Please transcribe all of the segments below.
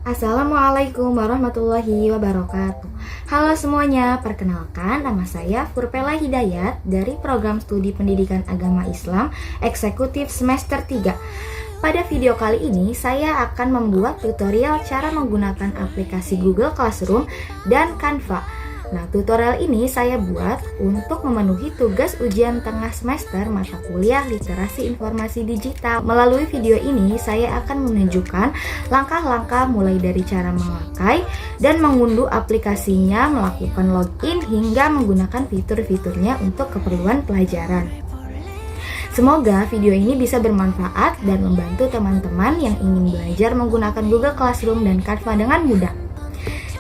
Assalamualaikum warahmatullahi wabarakatuh. Halo semuanya, perkenalkan nama saya Furpela Hidayat dari Program Studi Pendidikan Agama Islam Eksekutif Semester 3. Pada video kali ini saya akan membuat tutorial cara menggunakan aplikasi Google Classroom dan Canva. Nah, tutorial ini saya buat untuk memenuhi tugas ujian tengah semester mata kuliah Literasi Informasi Digital. Melalui video ini, saya akan menunjukkan langkah-langkah mulai dari cara memakai dan mengunduh aplikasinya, melakukan login, hingga menggunakan fitur-fiturnya untuk keperluan pelajaran. Semoga video ini bisa bermanfaat dan membantu teman-teman yang ingin belajar menggunakan Google Classroom dan Canva dengan mudah.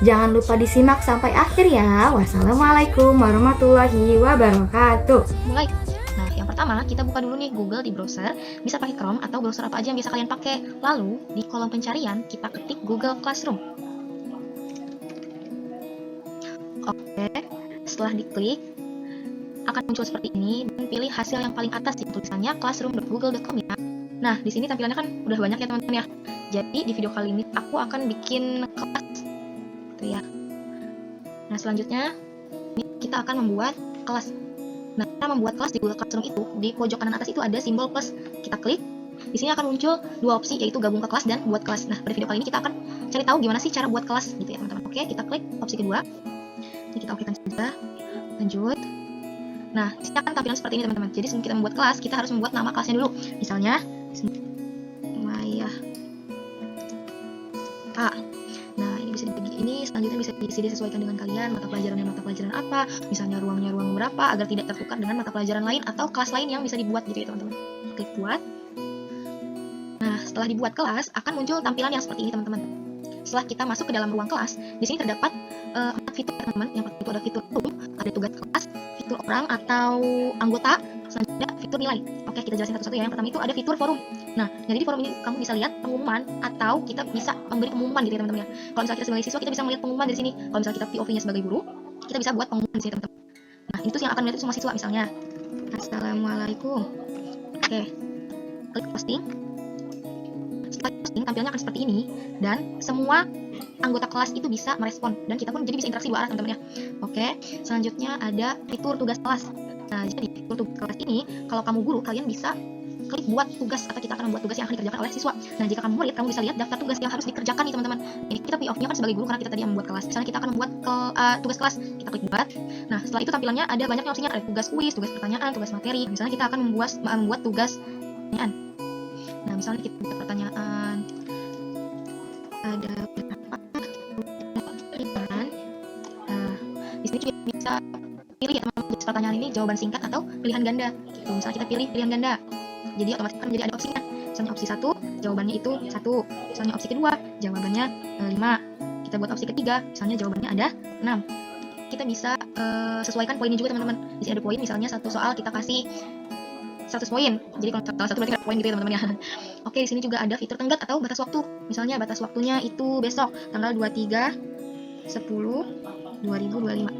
Jangan lupa disimak sampai akhir ya. Wassalamualaikum warahmatullahi wabarakatuh. Mulai. Nah, yang pertama kita buka dulu nih Google di browser. Bisa pakai Chrome atau browser apa aja yang biasa kalian pakai. Lalu di kolom pencarian kita ketik Google Classroom. Oke, setelah diklik akan muncul seperti ini dan pilih hasil yang paling atas di tulisannya classroom.google.com ya. Nah, di sini tampilannya kan udah banyak ya teman-teman ya. Jadi di video kali ini aku akan bikin kelas ya. Nah, selanjutnya kita akan membuat kelas. Nah, kita membuat kelas di Google Classroom itu di pojok kanan atas itu ada simbol plus. Kita klik. Di sini akan muncul dua opsi, yaitu gabung ke kelas dan buat kelas. Nah, pada video kali ini kita akan cari tahu gimana sih cara buat kelas gitu ya, teman-teman. Oke, kita klik opsi kedua. Ini kita okekan saja. Lanjut. Nah, di sini akan tampilan seperti ini, teman-teman. Jadi sebelum kita membuat kelas, kita harus membuat nama kelasnya dulu. Misalnya Maya A. Ini selanjutnya bisa disesuaikan dengan kalian, mata pelajaran apa, misalnya ruangnya ruang berapa, agar tidak tertukar dengan mata pelajaran lain atau kelas lain yang bisa dibuat gitu ya teman-teman. Klik buat. Nah, setelah dibuat kelas akan muncul tampilan yang seperti ini teman-teman. Setelah kita masuk ke dalam ruang kelas, di sini terdapat 4 fitur ya teman-teman. Yang pertama itu ada fitur room, ada tugas kelas, fitur orang atau anggota, selanjutnya fitur nilai. Oke, kita jelasin satu-satu ya. Yang pertama itu ada fitur forum. Nah, jadi di forum ini kamu bisa lihat pengumuman atau kita bisa memberi pengumuman gitu ya teman-teman ya. Kalau misalnya kita sebagai siswa, kita bisa melihat pengumuman dari sini. Kalau misalnya kita POV-nya sebagai guru, kita bisa buat pengumuman di sini teman-teman. Nah, itu yang akan melihat itu semua siswa, misalnya Assalamualaikum. Oke, klik posting. Setelah posting, tampilannya akan seperti ini dan semua anggota kelas itu bisa merespon dan kita pun jadi bisa interaksi dua arah teman-teman ya. Oke, selanjutnya ada fitur tugas kelas. Nah, jadi fitur tugas kelas ini kalau kamu guru, kalian bisa klik buat tugas atau kita akan membuat tugas yang akan dikerjakan oleh siswa. Nah, jika kamu murid, kamu bisa lihat daftar tugas yang harus dikerjakan nih teman-teman. Jadi kita POV-nya kan sebagai guru karena kita tadi yang membuat kelas. Misalnya kita akan membuat tugas kelas, kita klik buat. Nah, setelah itu tampilannya ada banyaknya opsinya, ada tugas kuis, tugas pertanyaan, tugas materi. Misalnya kita akan membuat tugas pertanyaan. Nah, misalnya kita buat pertanyaan ada berapa pertanyaan. Nah, di sini juga bisa pilih ya teman-teman, pertanyaan ini jawaban singkat atau pilihan ganda. Gitu. Misalnya kita pilih pilihan ganda. Jadi otomatis kan menjadi ada opsinya. Misalnya opsi 1, jawabannya itu 1. Misalnya opsi kedua, jawabannya 5. Kita buat opsi ketiga, misalnya jawabannya ada 6. Kita bisa sesuaikan poinnya juga teman-teman. Di sini ada poin, misalnya satu soal kita kasih 100 poin. Jadi kalau salah satu berarti poin gitu ya teman-teman ya. Oke, di sini juga ada fitur tenggat atau batas waktu. Misalnya batas waktunya itu besok tanggal 23/10/2025.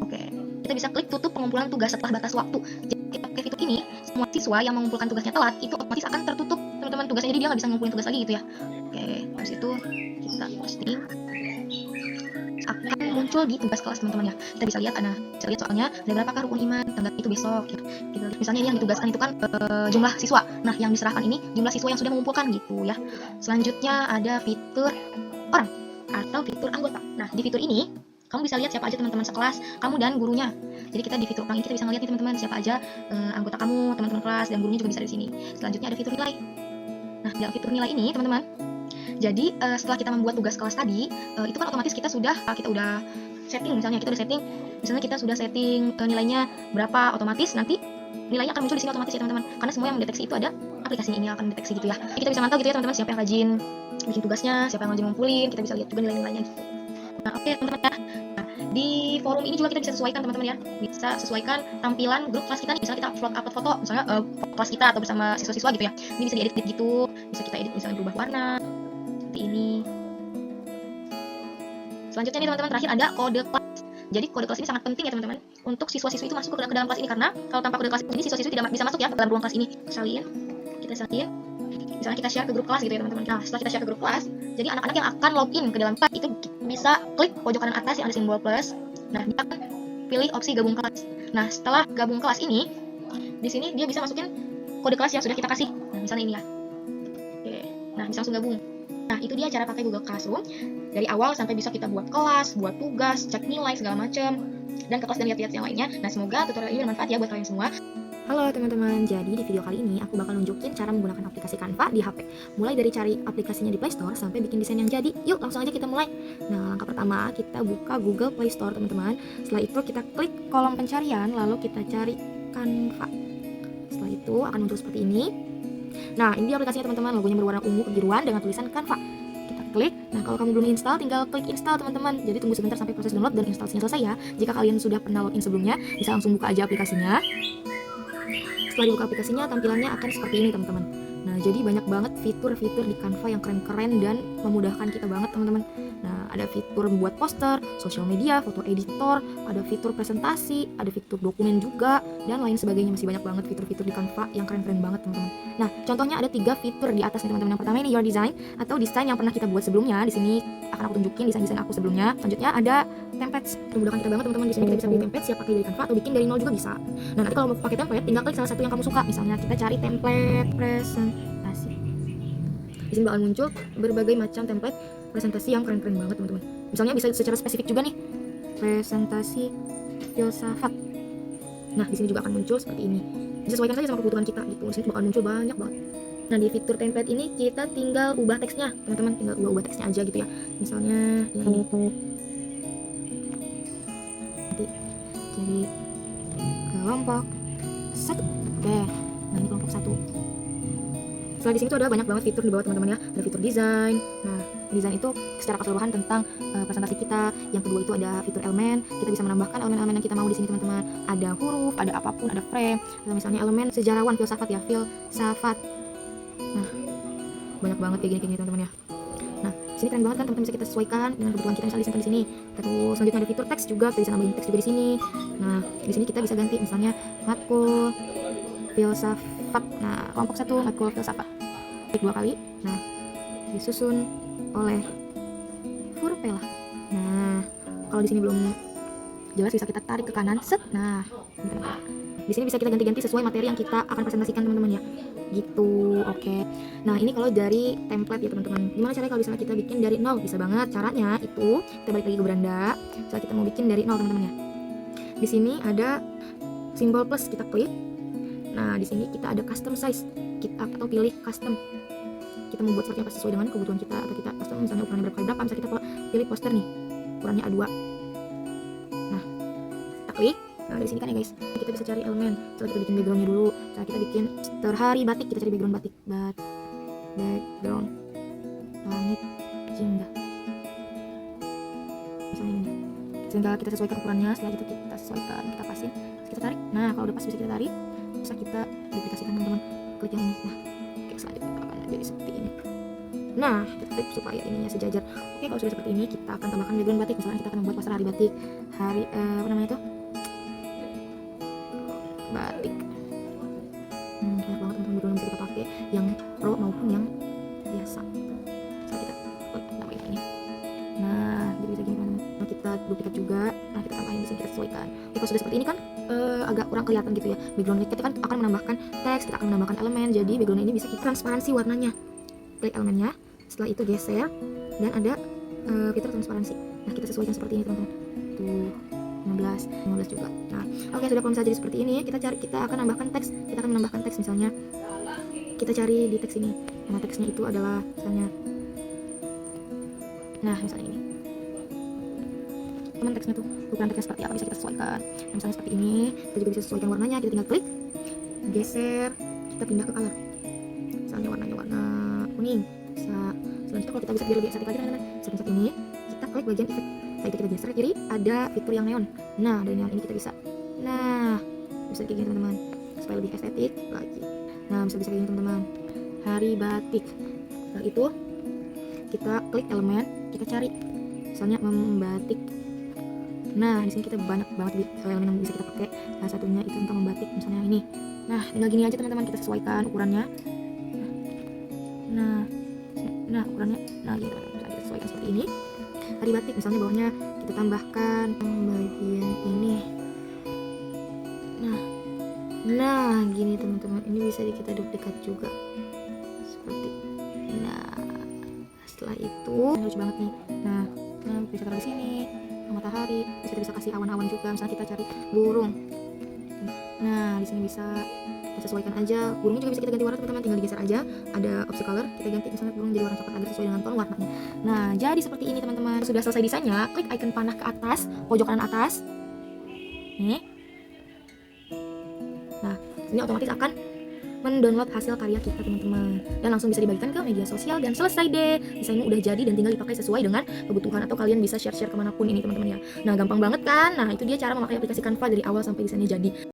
Oke, kita bisa klik tutup pengumpulan tugas setelah batas waktu. Jadi kita pakai fitur ini, semua siswa yang mengumpulkan tugasnya telat itu otomatis akan tertutup teman-teman tugasnya, jadi dia nggak bisa ngumpulin tugas lagi gitu ya. Oke, habis itu kita posting, akan muncul di tugas kelas teman-teman ya. Kita bisa lihat soalnya ada berapakah rukun iman, tanggal itu besok ya. Kita lihat, misalnya ini yang ditugaskan itu kan jumlah siswa. Nah, yang diserahkan ini jumlah siswa yang sudah mengumpulkan gitu ya. Selanjutnya ada fitur orang atau fitur anggota. Nah, di fitur ini kamu bisa lihat siapa aja teman-teman sekelas kamu dan gurunya. Jadi kita di fitur orang ini kita bisa ngeliat nih teman-teman siapa aja anggota kamu, teman-teman kelas dan gurunya juga bisa di sini. Selanjutnya ada fitur nilai. Nah, di fitur nilai ini teman-teman, jadi setelah kita membuat tugas kelas tadi, itu kan otomatis kita udah setting, misalnya kita sudah setting nilainya berapa, otomatis nanti nilainya akan muncul di sini otomatis ya teman-teman. Karena semua yang mendeteksi itu ada aplikasi ini akan mendeteksi gitu ya. Jadi kita bisa mantau gitu ya teman-teman siapa yang rajin bikin tugasnya, siapa yang rajin ngumpulin, kita bisa lihat juga nilai-nilainya gitu. Nah, oke teman-teman ya. Nah, di forum ini juga kita bisa sesuaikan teman-teman ya. Bisa sesuaikan tampilan grup kelas kita nih. Misalnya kita upload foto, misalnya kelas kita atau bersama siswa-siswa gitu ya. Ini bisa diedit gitu. Bisa kita edit misalnya berubah warna seperti ini. Selanjutnya nih teman-teman, terakhir ada kode kelas. Jadi kode kelas ini sangat penting ya teman-teman untuk siswa-siswi itu masuk ke dalam kelas ini, karena kalau tanpa kode kelas ini siswa-siswi tidak bisa masuk ya ke dalam ruang kelas ini. Kita salin. Misalnya kita share ke grup kelas gitu ya teman-teman. Nah, setelah kita share ke grup kelas, Jadi anak-anak yang akan login ke dalam Canva itu bisa klik pojok kanan atas yang ada simbol plus. Nah, dia akan pilih opsi gabung kelas. Nah, setelah gabung kelas ini, di sini dia bisa masukin kode kelas yang sudah kita kasih. Nah, misalnya ini ya. Oke. Nah, bisa langsung gabung. Nah, itu dia cara pakai Google Classroom dari awal sampai bisa kita buat kelas, buat tugas, cek nilai segala macam, dan ke kelas dan lihat-lihat yang lainnya. Nah, semoga tutorial ini bermanfaat ya buat kalian semua. Halo teman-teman, jadi di video kali ini aku bakal nunjukin cara menggunakan aplikasi Canva di HP. Mulai dari cari aplikasinya di Play Store sampai bikin desain yang jadi. Yuk langsung aja kita mulai. Nah, langkah pertama kita buka Google Play Store teman-teman. Setelah itu kita klik kolom pencarian, lalu kita cari Canva. Setelah itu akan muncul seperti ini. Nah, ini dia aplikasinya teman-teman, logonya berwarna ungu kebiruan dengan tulisan Canva. Kita klik. Nah, kalau kamu belum install, tinggal klik install teman-teman. Jadi tunggu sebentar sampai proses download dan instalasinya selesai ya. Jika kalian sudah pernah login sebelumnya, bisa langsung buka aja aplikasinya. Setelah dibuka aplikasinya, tampilannya akan seperti ini teman-teman. Nah, jadi banyak banget fitur-fitur di Canva yang keren-keren dan memudahkan kita banget teman-teman. Nah, ada fitur membuat poster, sosial media, foto editor, ada fitur presentasi, ada fitur dokumen juga, dan lain sebagainya. Masih banyak banget fitur-fitur di Canva yang keren-keren banget teman-teman. Nah, contohnya ada 3 fitur di atas nih teman-teman. Yang pertama ini Your Design atau desain yang pernah kita buat sebelumnya. Di sini akan aku tunjukin desain-desain aku sebelumnya. Selanjutnya ada templates, memudahkan kita banget teman-teman. Di sini kita bisa pilih template siap pakai dari Canva atau bikin dari nol juga bisa. Nah, nanti kalau mau pakai template, tinggal klik salah satu yang kamu suka. Misalnya kita cari template presentasi. Di sini bakal muncul berbagai macam template presentasi yang keren-keren banget teman-teman. Misalnya bisa secara spesifik juga nih, presentasi filsafat. Nah, di sini juga akan muncul seperti ini. Disesuaikan saja sama kebutuhan kita gitu. Di sini bakal muncul banyak banget. Nah, di fitur template ini kita tinggal ubah teksnya, teman-teman. Tinggal ubah teksnya aja gitu ya. Misalnya yang ini. Nanti jadi kelompok 1. Oke. Nah, ini kelompok 1. Setelah di sini tuh ada banyak banget fitur di bawah teman-teman ya. Ada fitur desain. Nah, desain itu secara keseluruhan tentang presentasi kita. Yang kedua itu ada fitur elemen. Kita bisa menambahkan elemen-elemen yang kita mau di sini teman-teman. Ada huruf, ada apapun, ada frame. Atau misalnya elemen sejarawan filsafat ya, filsafat. Nah, banyak banget kayak gini teman-teman ya. Nah, sini keren banget kan teman-teman, bisa kita sesuaikan dengan kebutuhan kita, misalnya di sini. Terus selanjutnya ada fitur teks juga, kita bisa nambahin teks juga di sini. Nah, di sini kita bisa ganti misalnya matkul filsafat. Nah, kelompok 1 matkul filsafat. Klik 2 kali. Nah, disusun oleh Furpela. Nah, kalau di sini belum jelas bisa kita tarik ke kanan, set. Nah, di sini bisa kita ganti-ganti sesuai materi yang kita akan presentasikan teman-teman ya. Gitu, oke. Nah, ini kalau dari template ya teman-teman. Gimana caranya kalau misalnya kita bikin dari nol? Bisa banget. Caranya itu kita balik lagi ke beranda. Misalnya kita mau bikin dari nol teman-teman ya. Di sini ada simbol plus, kita klik. Nah, di sini kita ada custom size. Kita atau pilih custom. Kita mau buat seperti apa sesuai dengan kebutuhan kita, atau kita custom misalnya ukurannya berapa, misalnya kita pilih poster nih. Ukurannya A2. Nah, kita klik. Nah, dari sini kan ya guys, kita bisa cari elemen. Coba kita bikin backgroundnya dulu. Coba kita bikin terhari batik, kita cari background batik. Background langit jingga. Misalnya ini. Tinggal kita sesuaikan ukurannya. Setelah itu kita sesuaikan, kita pasin, kita tarik. Nah, kalau udah pas bisa kita tarik, bisa kita duplikasikan teman-teman. Klik yang ini. Nah, oke, selanjutnya akan jadi seperti ini. Nah, kita klik supaya ininya sejajar. Oke, kalau sudah seperti ini, kita akan tambahkan background batik. Misalnya kita akan membuat poster hari batik. Hari apa namanya itu? Batik. Banyak banget teman-teman background yang bisa kita pakai, yang pro maupun yang biasa. Misalnya kita tambahin ini. Nah, jadi bisa gini teman-teman. Nah, kita duplikat juga. Nah, kita tambahin di sini, kita sesuaikan. Oke, kalau sudah seperti ini kan agak kurang kelihatan gitu ya. Background kita kan akan menambahkan teks, kita akan menambahkan elemen. Jadi background ini bisa kita transparansi warnanya. Klik elemennya, setelah itu geser dan ada fitur transparansi. Nah, kita sesuaikan seperti ini teman-teman. Tuh, 15 juga. Nah, oke, sudah. Kalau misalnya jadi seperti ini, kita akan menambahkan teks. Kita akan menambahkan teks, misalnya kita cari di teks ini. Nama teksnya itu adalah misalnya, nah misalnya ini. Teman teksnya tuh, ukuran teksnya seperti apa bisa kita sesuaikan. Nah, misalnya seperti ini, kita juga bisa sesuaikan warnanya. Kita tinggal klik, geser, kita pindah ke color. Misalnya warnanya warna kuning. Selanjutnya kalau kita bisa biar lebih estetik lagi teman-teman, seperti ini, kita klik bagian efek. Setelah itu kita geser ke kiri, ada fitur yang neon. Nah, dari neon ini kita bisa. Nah, bisa kayak gini teman-teman, supaya lebih estetik lagi. Nah, bisa kayak gini teman-teman. Hari batik. Setelah itu kita klik elemen, kita cari misalnya membatik. Nah, di sini kita banyak banget elemen yang bisa kita pakai. Salah satunya itu tentang membatik, misalnya ini. Nah, tinggal gini aja teman-teman, kita sesuaikan ukurannya. Nah, ukurannya backgroundnya. Nah gini teman-teman, bisa kita sesuaikan seperti ini. Tari batik misalnya bawahnya kita tambahkan bagian ini. Nah gini teman-teman, ini bisa kita duplikat juga seperti. Nah setelah itu lucu banget nih. Nah bisa taruh di sini matahari, kita bisa kasih awan-awan juga. Misalnya kita cari burung. Nah di sini bisa kita sesuaikan aja. Burungnya juga bisa kita ganti warna teman-teman, tinggal digeser aja. Ada opsi color, kita ganti misalnya burung jadi warna coklat agar sesuai dengan tone warnanya. Nah jadi seperti ini teman-teman. Sudah selesai desainnya, klik icon panah ke atas, pojok kanan atas. Nih. Nah ini otomatis akan mendownload hasil karya kita teman-teman, dan langsung bisa dibagikan ke media sosial, dan selesai deh, desainnya udah jadi dan tinggal dipakai sesuai dengan kebutuhan, atau kalian bisa share-share kemanapun ini teman-teman ya. Nah gampang banget kan. Nah itu dia cara memakai aplikasi Canva dari awal sampai desainnya jadi.